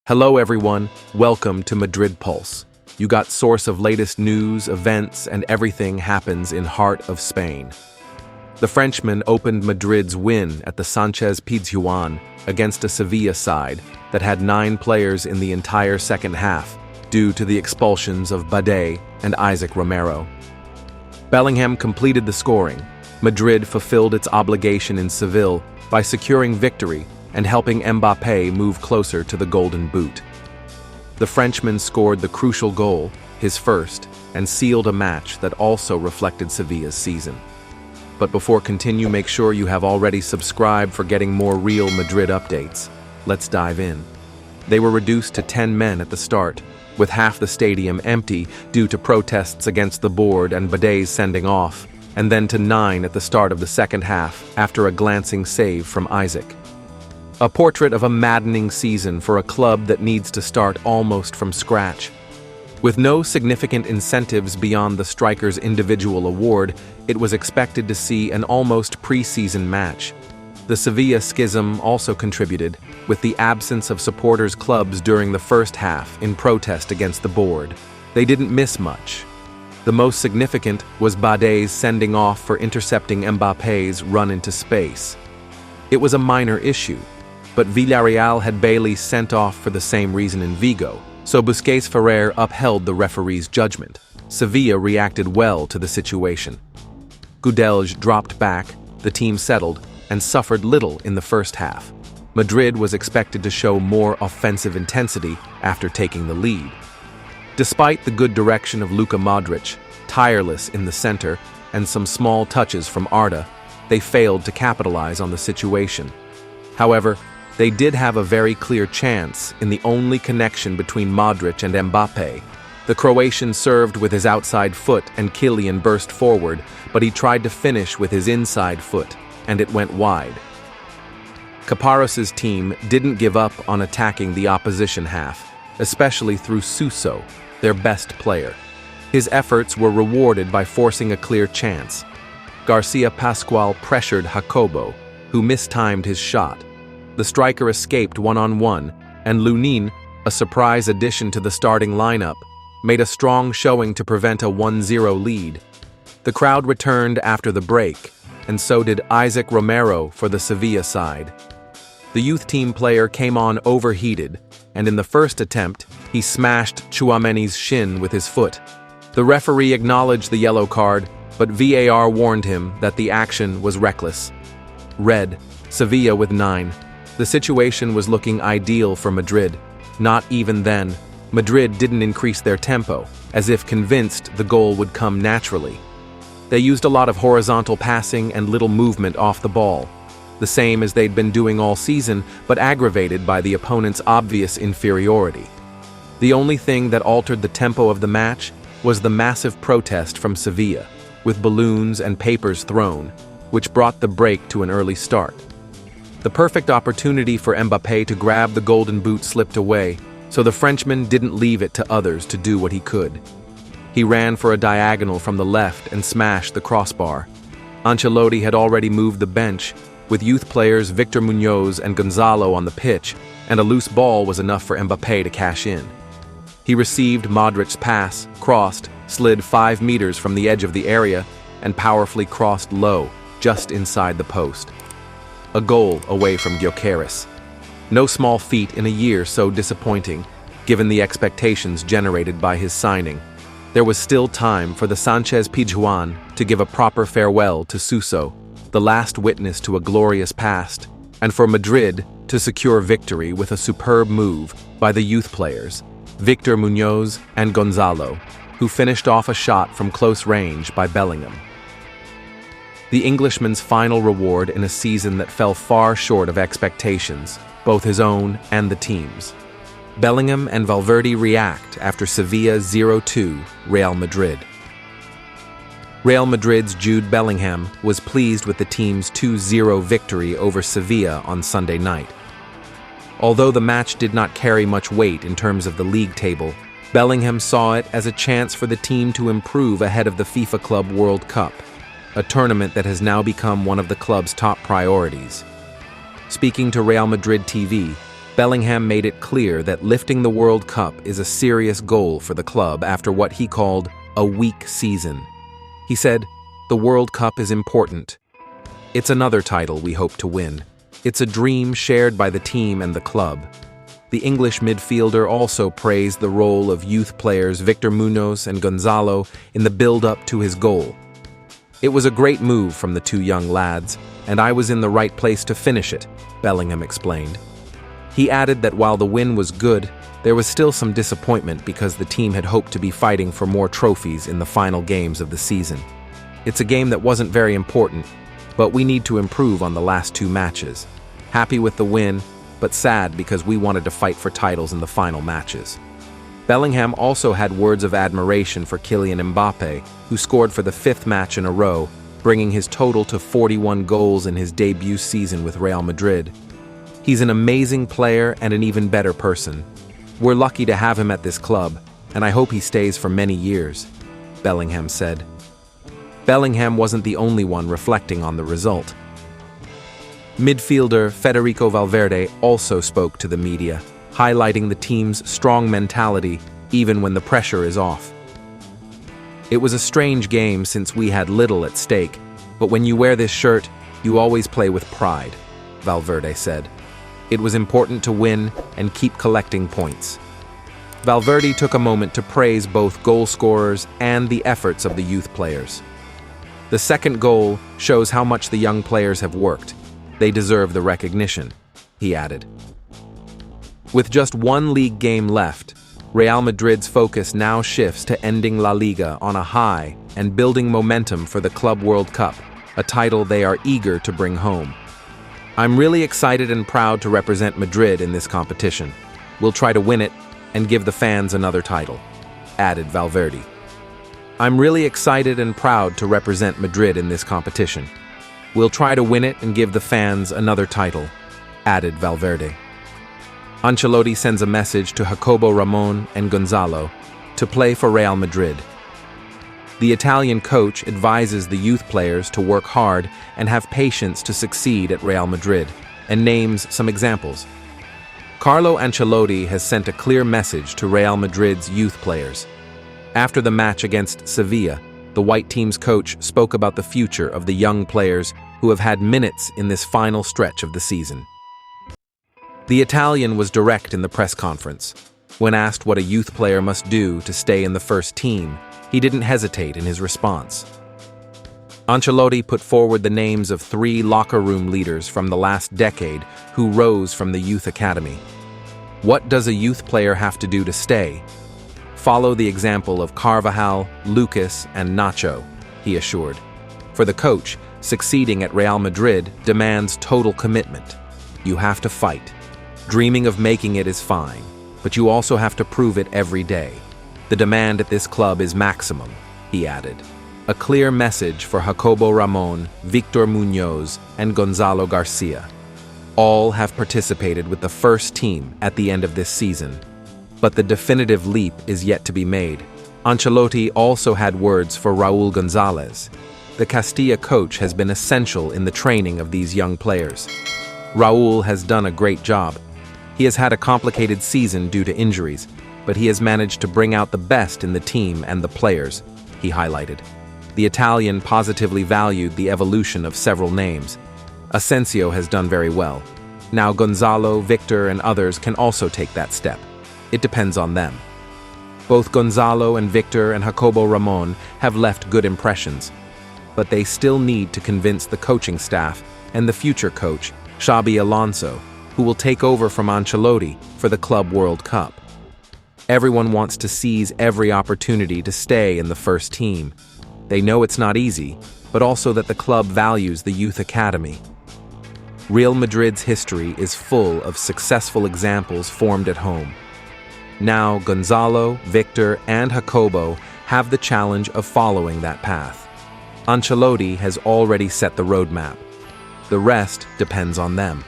Hello everyone, welcome to Madrid Pulse. You got source of latest news, events, and everything happens in heart of Spain. The Frenchman opened Madrid's win at the Sánchez-Pizjuán against a Sevilla side that had 9 players in the entire second half due to the expulsions of Valverde and Isaac Romero. Bellingham completed the scoring. Madrid fulfilled its obligation in Seville by securing victory and helping Mbappé move closer to the Golden Boot. The Frenchman scored the crucial goal, his first, and sealed a match that also reflected Sevilla's season. But before continue, make sure you have already subscribed for getting more Real Madrid updates. Let's dive in. They were reduced to 10 men at the start, with half the stadium empty due to protests against the board and Valverde's sending off, and then to 9 at the start of the second half after a glancing save from Isaac. A portrait of a maddening season for a club that needs to start almost from scratch. With no significant incentives beyond the striker's individual award, it was expected to see an almost pre-season match. The Sevilla schism also contributed, with the absence of supporters' clubs during the first half in protest against the board. They didn't miss much. The most significant was Valverde's sending off for intercepting Mbappé's run into space. It was a minor issue, but Villarreal had Bailey sent off for the same reason in Vigo, so Busquets Ferrer upheld the referee's judgment. Sevilla reacted well to the situation. Gudelj dropped back, the team settled, and suffered little in the first half. Madrid was expected to show more offensive intensity after taking the lead. Despite the good direction of Luka Modric, tireless in the center, and some small touches from Arda, they failed to capitalize on the situation. However, they did have a very clear chance in the only connection between Modric and Mbappé. The Croatian served with his outside foot and Kylian burst forward, but he tried to finish with his inside foot, and it went wide. Caparros's team didn't give up on attacking the opposition half, especially through Suso, their best player. His efforts were rewarded by forcing a clear chance. Garcia Pascual pressured Jacobo, who mistimed his shot. The striker escaped one-on-one, and Lunin, a surprise addition to the starting lineup, made a strong showing to prevent a 1-0 lead. The crowd returned after the break, and so did Isaac Romero for the Sevilla side. The youth team player came on overheated, and in the first attempt, he smashed Tchouaméni's shin with his foot. The referee acknowledged the yellow card, but VAR warned him that the action was reckless. Red, Sevilla with 9. The situation was looking ideal for Madrid. Not even then. Madrid didn't increase their tempo, as if convinced the goal would come naturally. They used a lot of horizontal passing and little movement off the ball, the same as they'd been doing all season, but aggravated by the opponent's obvious inferiority. The only thing that altered the tempo of the match was the massive protest from Sevilla, with balloons and papers thrown, which brought the break to an early start. The perfect opportunity for Mbappé to grab the Golden Boot slipped away, so the Frenchman didn't leave it to others to do what he could. He ran for a diagonal from the left and smashed the crossbar. Ancelotti had already moved the bench, with youth players Victor Muñoz and Gonzalo on the pitch, and a loose ball was enough for Mbappé to cash in. He received Modric's pass, crossed, slid 5 meters from the edge of the area, and powerfully crossed low, just inside the post. A goal away from Gyökeres. No small feat in a year so disappointing, given the expectations generated by his signing. There was still time for the Sánchez-Pizjuán to give a proper farewell to Suso, the last witness to a glorious past, and for Madrid to secure victory with a superb move by the youth players, Victor Muñoz and Gonzalo, who finished off a shot from close range by Bellingham. The Englishman's final reward in a season that fell far short of expectations, both his own and the team's. Bellingham and Valverde react after Sevilla 0-2 Real Madrid. Real Madrid's Jude Bellingham was pleased with the team's 2-0 victory over Sevilla on Sunday night. Although the match did not carry much weight in terms of the league table, Bellingham saw it as a chance for the team to improve ahead of the FIFA Club World Cup, a tournament that has now become one of the club's top priorities. Speaking to Real Madrid TV, Bellingham made it clear that lifting the World Cup is a serious goal for the club after what he called a weak season. He said, "The World Cup is important. It's another title we hope to win. It's a dream shared by the team and the club." The English midfielder also praised the role of youth players Victor Munoz and Gonzalo in the build-up to his goal. "It was a great move from the two young lads, and I was in the right place to finish it," Bellingham explained. He added that while the win was good, there was still some disappointment because the team had hoped to be fighting for more trophies in the final games of the season. "It's a game that wasn't very important, but we need to improve on the last two matches. Happy with the win, but sad because we wanted to fight for titles in the final matches." Bellingham also had words of admiration for Kylian Mbappé, who scored for the fifth match in a row, bringing his total to 41 goals in his debut season with Real Madrid. "He's an amazing player and an even better person. We're lucky to have him at this club, and I hope he stays for many years," Bellingham said. Bellingham wasn't the only one reflecting on the result. Midfielder Federico Valverde also spoke to the media, highlighting the team's strong mentality even when the pressure is off. "It was a strange game since we had little at stake, but when you wear this shirt, you always play with pride," Valverde said. "It was important to win and keep collecting points." Valverde took a moment to praise both goal scorers and the efforts of the youth players. "The second goal shows how much the young players have worked. They deserve the recognition," he added. With just one league game left, Real Madrid's focus now shifts to ending La Liga on a high and building momentum for the Club World Cup, a title they are eager to bring home. "I'm really excited and proud to represent Madrid in this competition. We'll try to win it and give the fans another title," added Valverde. "I'm really excited and proud to represent Madrid in this competition. We'll try to win it and give the fans another title," added Valverde. Ancelotti sends a message to Jacobo Ramon and Gonzalo to play for Real Madrid. The Italian coach advises the youth players to work hard and have patience to succeed at Real Madrid, and names some examples. Carlo Ancelotti has sent a clear message to Real Madrid's youth players. After the match against Sevilla, the white team's coach spoke about the future of the young players who have had minutes in this final stretch of the season. The Italian was direct in the press conference. When asked what a youth player must do to stay in the first team, he didn't hesitate in his response. Ancelotti put forward the names of 3 locker room leaders from the last decade who rose from the youth academy. What does a youth player have to do to stay? Follow the example of Carvajal, Lucas, and Nacho, he assured. For the coach, succeeding at Real Madrid demands total commitment. You have to fight. Dreaming of making it is fine, but you also have to prove it every day. The demand at this club is maximum, he added. A clear message for Jacobo Ramon, Victor Munoz, and Gonzalo Garcia. All have participated with the first team at the end of this season. But the definitive leap is yet to be made. Ancelotti also had words for Raúl González. The Castilla coach has been essential in the training of these young players. Raúl has done a great job. He has had a complicated season due to injuries, but he has managed to bring out the best in the team and the players, he highlighted. The Italian positively valued the evolution of several names. Asensio has done very well. Now Gonzalo, Victor, and others can also take that step. It depends on them. Both Gonzalo and Victor and Jacobo Ramon have left good impressions, but they still need to convince the coaching staff and the future coach, Xabi Alonso, who will take over from Ancelotti for the Club World Cup. Everyone wants to seize every opportunity to stay in the first team. They know it's not easy, but also that the club values the youth academy. Real Madrid's history is full of successful examples formed at home. Now Gonzalo, Victor, and Jacobo have the challenge of following that path. Ancelotti has already set the roadmap. The rest depends on them.